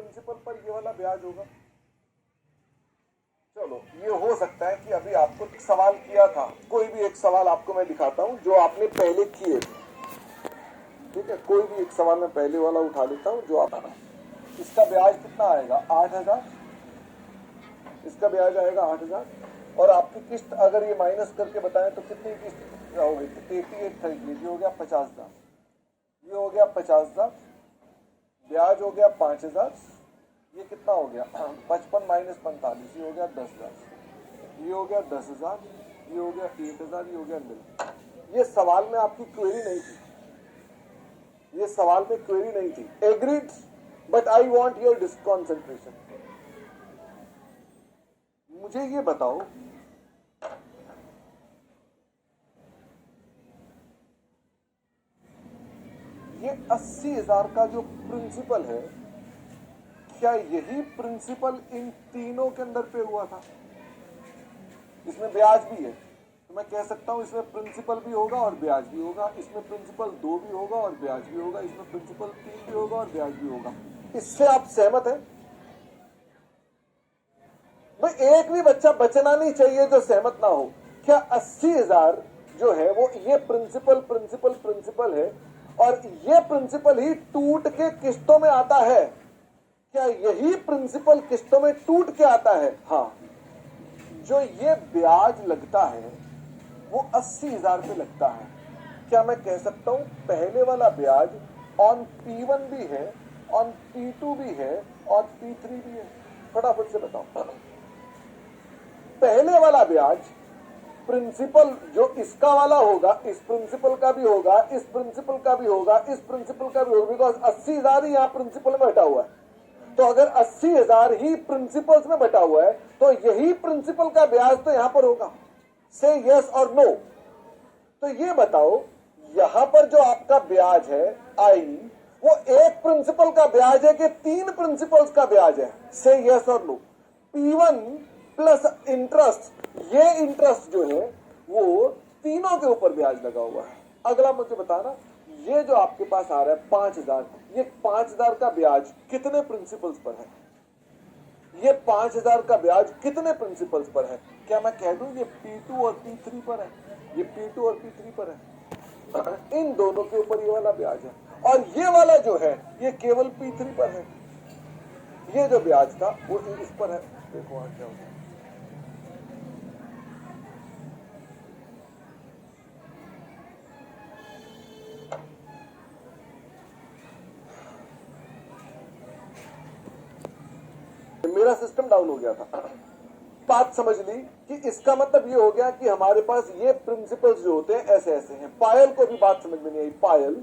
Principal पर ये वाला ब्याज होगा। चलो ये हो सकता है कि अभी आपको एक सवाल किया था, कोई भी एक सवाल आपको मैं दिखाता हूं जो आपने पहले किए थे, ठीक है, कोई भी एक सवाल मैं पहले वाला उठा लेता हूं जो आप, इसका ब्याज कितना आएगा 8,000, इसका ब्याज आएगा 8,000 और आपकी किस्त अगर ये माइनस करके बताएं तो कितनी किस्त होगी, 88 खरीद लीजिए, हो गया 50,000, ये हो गया 50,000, ब्याज हो गया 5,000, ये कितना हो गया 55 माइनस 45, ये हो गया 10,000, ये हो गया 10,000, ये हो गया 1,000, ये हो गया 0। ये सवाल में आपकी क्वेरी नहीं थी, ये सवाल में क्वेरी नहीं थी, agreed, but I want your disconcentration. मुझे ये बताओ, ये 80,000 का जो प्रिंसिपल है, क्या यही प्रिंसिपल इन तीनों के अंदर पे हुआ था? इसमें ब्याज भी है तो मैं कह सकता हूं इसमें प्रिंसिपल भी होगा और ब्याज भी होगा, इसमें प्रिंसिपल 2 भी होगा और ब्याज भी होगा, इसमें प्रिंसिपल 3 भी होगा और ब्याज भी होगा। इससे आप सहमत हैं? भाई एक भी बच्चा बचना नहीं चाहिए जो सहमत ना हो। क्या 80,000 जो है वो ये प्रिंसिपल प्रिंसिपल प्रिंसिपल है और ये प्रिंसिपल ही टूट के किस्तों में आता है? क्या यही प्रिंसिपल किस्तों में टूट के आता है? हाँ, जो ये ब्याज लगता है वो 80,000 पे लगता है। क्या मैं कह सकता हूं पहले वाला ब्याज ऑन P1 भी है, ऑन P2 भी है और P3 भी है? फटाफट से बताओ। पहले वाला ब्याज प्रिंसिपल जो इसका वाला होगा, इस प्रिंसिपल का भी होगा, इस प्रिंसिपल का भी होगा, इस प्रिंसिपल का भी होगा, बिकॉज 80,000 ही यहां प्रिंसिपल में बैठा हुआ है। तो अगर 80,000 ही प्रिंसिपल्स में बैठा हुआ है तो यही प्रिंसिपल का ब्याज तो यहां पर होगा। से यस और नो। तो ये बताओ यहां पर जो आपका ब्याज है आई, वो एक प्रिंसिपल का ब्याज है कि 3 प्रिंसिपल्स का ब्याज है? से यस और नो। P1 प्लस इंटरेस्ट, ये इंटरेस्ट जो है वो तीनों के ऊपर ब्याज लगा हुआ है। अगला मुझे बताना, ये जो आपके पास आ रहा है 5,000, ये 5,000 का ब्याज कितने प्रिंसिपल्स पर है? ये 5,000 का ब्याज कितने प्रिंसिपल्स पर है? क्या मैं कह दूं ये P2 और P3 पर है? ये P2 और P3 पर है। इन दोनों के ऊपर ये वाला ब्याज है और ये वाला जो है ये केवल P3 पर है। ये जो ब्याज था वो इस पर है। देखो वहां क्या होता है। मेरा सिस्टम डाउन हो गया था। बात समझ ली कि इसका मतलब ये हो गया कि हमारे पास ये प्रिंसिपल्स जो होते हैं ऐसे ऐसे हैं। पायल को भी बात समझ में नहीं आई। पायल,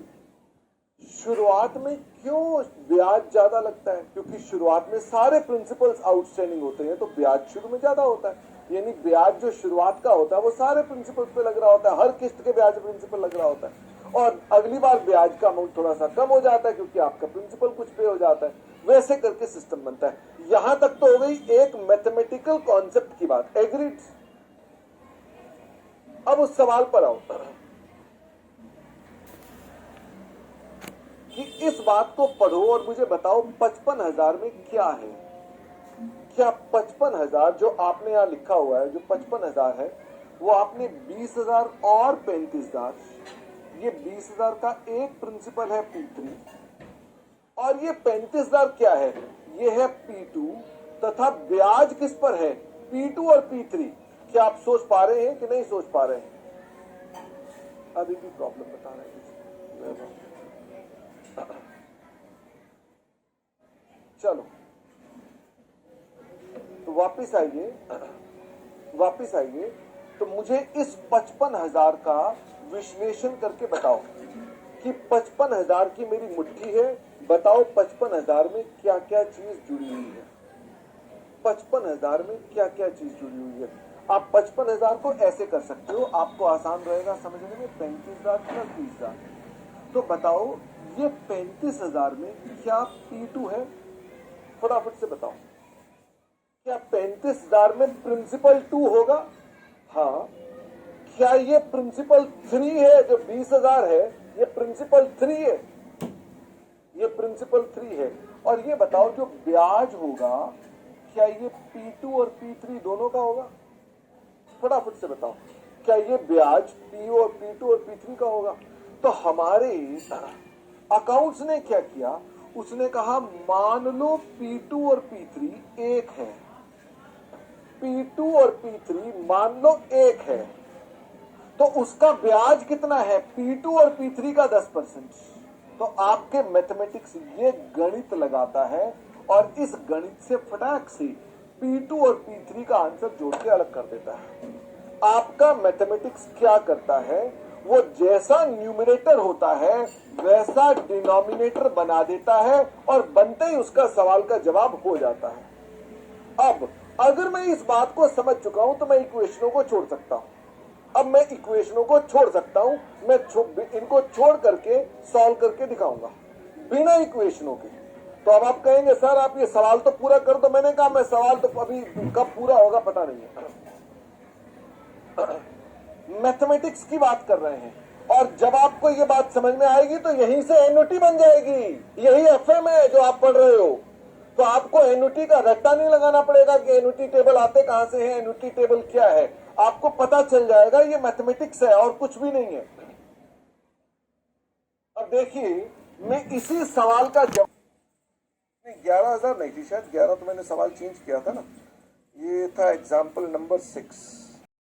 शुरुआत में क्यों ब्याज ज्यादा लगता है? क्योंकि शुरुआत में सारे प्रिंसिपल्स आउटस्टैंडिंग होते हैं तो ब्याज शुरू में ज्यादा होता है। यानी ब्याज जो शुरुआत का होता है वो सारे प्रिंसिपल्स पे लग रहा होता है, हर किस्त के ब्याज प्रिंसिपल लग रहा होता है। और अगली बार ब्याज का अमाउंट थोड़ा सा कम हो जाता है क्योंकि आपका प्रिंसिपल कुछ पे हो जाता है। वैसे करके सिस्टम बनता है। यहां तक तो हो गई एक मैथमेटिकल कॉन्सेप्ट की बात। एग्रीड? अब उस सवाल पर आओ कि इस बात को पढ़ो और मुझे बताओ 55,000 में क्या है? क्या 55,000 जो आपने यहां लिखा हुआ है, जो 55,000 है, वो आपने 20,000 और 35,000, ये 20,000 का एक प्रिंसिपल है P3 और ये 35,000 क्या है? ये है P2 तथा ब्याज किस पर है? P2 और P3। क्या आप सोच पा रहे हैं कि नहीं सोच पा रहे हैं? अभी भी प्रॉब्लम बता रहे हैं। चलो तो वापिस आइए। तो मुझे इस 55,000 का विश्लेषण करके बताओ कि 55,000 की मेरी मुट्ठी है। बताओ 55,000 में क्या क्या चीज जुड़ी हुई है? 55,000 में क्या क्या चीज जुड़ी हुई है? आप 55,000 को ऐसे कर सकते हो, आपको आसान रहेगा समझने में। 35,000 प्लस 20,000। तो बताओ ये 35,000 में क्या P2 है? फटाफट से बताओ। क्या 35,000 में प्रिंसिपल 2 होगा? हाँ। क्या ये प्रिंसिपल 3 है? जो 20,000 है ये प्रिंसिपल 3 है? ये प्रिंसिपल 3 है। और ये बताओ जो ब्याज होगा क्या ये P2 और P3 दोनों का होगा? फटाफट से बताओ, क्या ये ब्याज P2 और P3 का होगा? तो हमारे अकाउंट्स ने क्या किया, उसने कहा मान लो P2 और P3 एक है, P2 और P3 मान लो एक है, तो उसका ब्याज कितना है? P2 और P3 का 10%। तो आपके मैथमेटिक्स ये गणित लगाता है और इस गणित से फटाक से P2 और P3 का आंसर जोड़ के अलग कर देता है। आपका मैथमेटिक्स क्या करता है, वो जैसा न्यूमरेटर होता है वैसा डिनोमिनेटर बना देता है और बनते ही उसका सवाल का जवाब हो जाता है। अब अगर मैं इस बात को समझ चुका हूं तो मैं इक्वेशनों को छोड़ सकता हूं। अब मैं इक्वेशनों को छोड़ सकता हूं, मैं इनको छोड़ करके सॉल्व करके दिखाऊंगा बिना इक्वेशनों के। तो अब आप कहेंगे सर आप ये सवाल तो पूरा कर दो। मैंने कहा मैं सवाल तो अभी कब पूरा होगा पता नहीं है। मैथमेटिक्स की बात कर रहे हैं और जब आपको ये बात समझ में आएगी तो यहीं से एनयूटी बन जाएगी। यही एफएम है जो आप पढ़ रहे हो। तो आपको एनयूटी का रट्टा नहीं लगाना पड़ेगा कि एनयूटी टेबल आते कहां से है, एनयूटी टेबल क्या है। आपको पता चल जाएगा ये मैथमेटिक्स है और कुछ भी नहीं है। अब देखिए मैं इसी सवाल का जवाब 11,000 नहीं थी शायद, 11 तो मैंने सवाल चेंज किया था ना। ये था एग्जाम्पल नंबर 6।